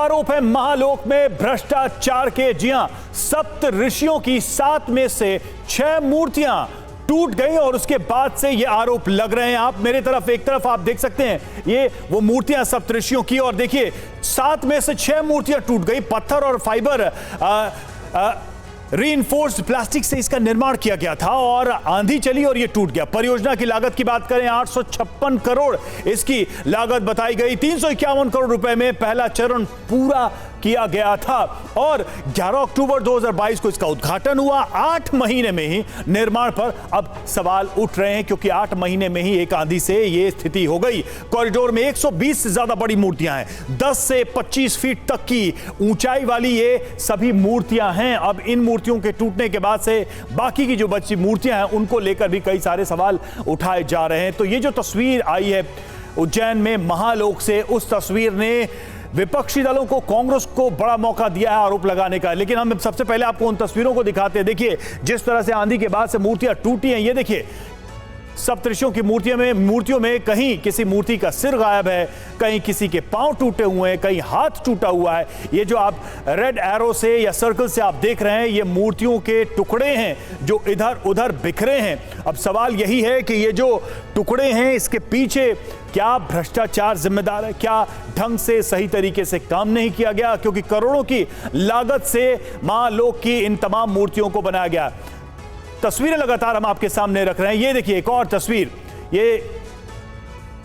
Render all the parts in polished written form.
आरोप है महालोक में भ्रष्टाचार के। जी हां, सप्त ऋषियों की 7 में से 6 मूर्तियां टूट गई और उसके बाद से ये आरोप लग रहे हैं। आप मेरे तरफ, एक तरफ आप देख सकते हैं ये वो मूर्तियां सप्त ऋषियों की, और देखिए 7 में से 6 मूर्तियां टूट गई। पत्थर और फाइबर रीइंफोर्स्ड प्लास्टिक से इसका निर्माण किया गया था और आंधी चली और ये टूट गया। परियोजना की लागत की बात करें 856 करोड़ इसकी लागत बताई गई। 351 करोड़ रुपए में पहला चरण पूरा किया गया था और 11 अक्टूबर 2022 को इसका उद्घाटन हुआ। 8 महीने में ही निर्माण पर अब सवाल उठ रहे हैं, क्योंकि 8 महीने में ही एक आंधी से ये स्थिति हो गई। कॉरिडोर में 120 से ज्यादा बड़ी मूर्तियां हैं। 10 से 25 फीट तक की ऊंचाई वाली ये सभी मूर्तियां हैं। अब इन मूर्तियों के टूटने के बाद से बाकी की जो बची मूर्तियां हैं उनको लेकर भी कई सारे सवाल उठाए जा रहे हैं। तो ये जो तस्वीर आई है उज्जैन में महालोक से, उस तस्वीर ने विपक्षी दलों को, कांग्रेस को बड़ा मौका दिया है आरोप लगाने का। लेकिन हम सबसे पहले आपको उन तस्वीरों को दिखाते हैं। देखिए जिस तरह से आंधी के बाद से मूर्तियां टूटी हैं। ये देखिए सप्तऋषियों की मूर्तियों में कहीं किसी मूर्ति का सिर गायब है, कहीं किसी के पांव टूटे हुए हैं, कहीं हाथ टूटा हुआ है। ये जो आप रेड एरो से या सर्कल से आप देख रहे हैं, ये मूर्तियों के टुकड़े हैं जो इधर उधर बिखरे हैं। अब सवाल यही है कि ये जो टुकड़े हैं इसके पीछे क्या भ्रष्टाचार जिम्मेदार है? क्या ढंग से सही तरीके से काम नहीं किया गया? क्योंकि करोड़ों की लागत से महालोक की इन तमाम मूर्तियों को बनाया गया। तस्वीरें लगातार हम आपके सामने रख रहे हैं। ये देखिए एक और तस्वीर, ये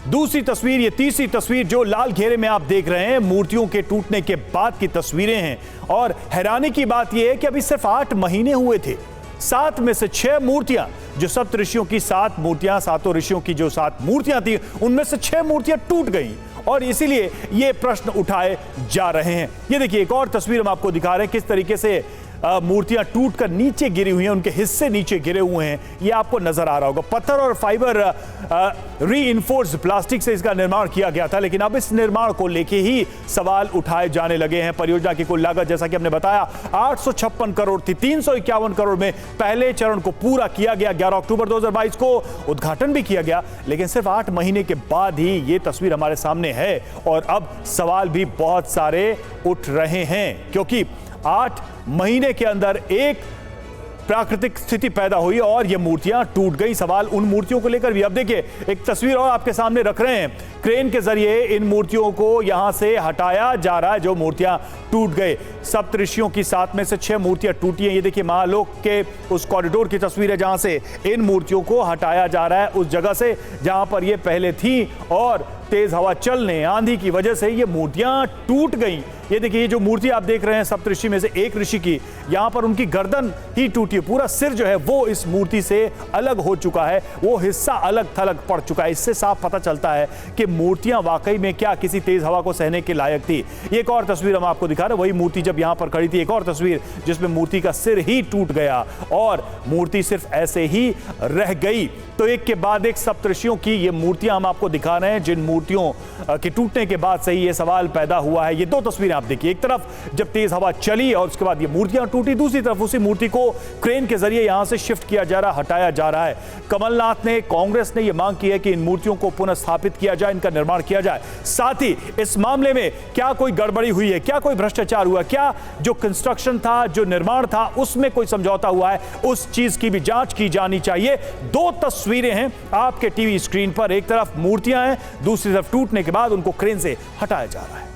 दूसरी तस्वीर, ये तीसरी तस्वीर जो लाल घेरे में आप देख रहे हैं मूर्तियों के टूटने के बाद की तस्वीरें हैं। और हैरानी की बात यह है कि अभी सिर्फ 8 महीने हुए थे। 7 में से 6 मूर्तियां, जो सप्त ऋषियों की 7 मूर्तियां, 7 ऋषियों की जो 7 मूर्तियां थी, उनमें से 6 मूर्तियां टूट गई और इसीलिए ये प्रश्न उठाए जा रहे हैं। ये देखिए एक और तस्वीर हम आपको दिखा रहे हैं किस तरीके से मूर्तियां टूटकर नीचे गिरी हुई हैं, उनके हिस्से नीचे गिरे हुए हैं। ये आपको नजर आ रहा होगा। पत्थर और फाइबर रीइंफोर्स्ड प्लास्टिक से इसका निर्माण किया गया था, लेकिन अब इस निर्माण को लेके ही सवाल उठाए जाने लगे हैं। परियोजना की कुल लागत जैसा कि हमने बताया 856 करोड़ थी। 351 करोड़ में पहले चरण को पूरा किया गया। 11 अक्टूबर 2022 को उद्घाटन भी किया गया, लेकिन सिर्फ 8 महीने के बाद ही ये तस्वीर हमारे सामने है और अब सवाल भी बहुत सारे उठ रहे हैं, क्योंकि 8 महीने के अंदर एक प्राकृतिक स्थिति पैदा हुई और ये मूर्तियां टूट गई। सवाल उन मूर्तियों को लेकर भी। अब देखिए एक तस्वीर और आपके सामने रख रहे हैं। क्रेन के जरिए इन मूर्तियों को यहां से हटाया जा रहा है जो मूर्तियां टूट गए। सप्त ऋषियों की 7 में से 6 मूर्तियां टूटी हैं। ये देखिए महालोक के उस कॉरिडोर की तस्वीर है जहां से इन मूर्तियों को हटाया जा रहा है, उस जगह से जहां पर ये पहले थी, और तेज हवा चलने, आंधी की वजह से ये मूर्तियां टूट गई। ये देखिए ये जो मूर्ति आप देख रहे हैं सप्त ऋषि में से एक ऋषि की, यहां पर उनकी गर्दन ही टूटी है। पूरा सिर जो है वो इस मूर्ति से अलग हो चुका है, वो हिस्सा अलग थलग पड़ चुका है। इससे साफ पता चलता है कि मूर्तियां वाकई में क्या किसी तेज हवा को सहने के लायक थी। एक और तस्वीर हम आपको दिखा रहे हैं, वही मूर्ति जब यहां पर खड़ी थी। एक और तस्वीर जिसमें मूर्ति का सिर ही टूट गया और मूर्ति सिर्फ ऐसे ही रह गई। तो एक के बाद एक सप्तऋषियों की ये मूर्तियां हम आपको दिखा रहे हैं, जिन मूर्तियों के टूटने के बाद से ही ये सवाल पैदा हुआ है। ये 2 तस्वीरें आप देखिए, एक तरफ जब तेज हवा चली और उसके बाद ये मूर्तियां टूटी, दूसरी तरफ उसी मूर्ति को क्रेन के जरिए यहां से शिफ्ट किया जा रहा, हटाया जा रहा है। कमलनाथ ने, कांग्रेस ने यह मांग की है कि इन मूर्तियों को पुनः स्थापित किया जाए, इनका निर्माण किया जाए। साथ ही इस मामले में क्या कोई गड़बड़ी हुई है, क्या कोई भ्रष्टाचार हुआ, क्या जो कंस्ट्रक्शन था, जो निर्माण था, उसमें कोई समझौता हुआ है, उस चीज की भी जांच की जानी चाहिए। 2 तस्वीरें हैं आपके टीवी स्क्रीन पर, एक तरफ मूर्तियां हैं, दूसरी तरफ टूटने के बाद उनको क्रेन से हटाया जा रहा है।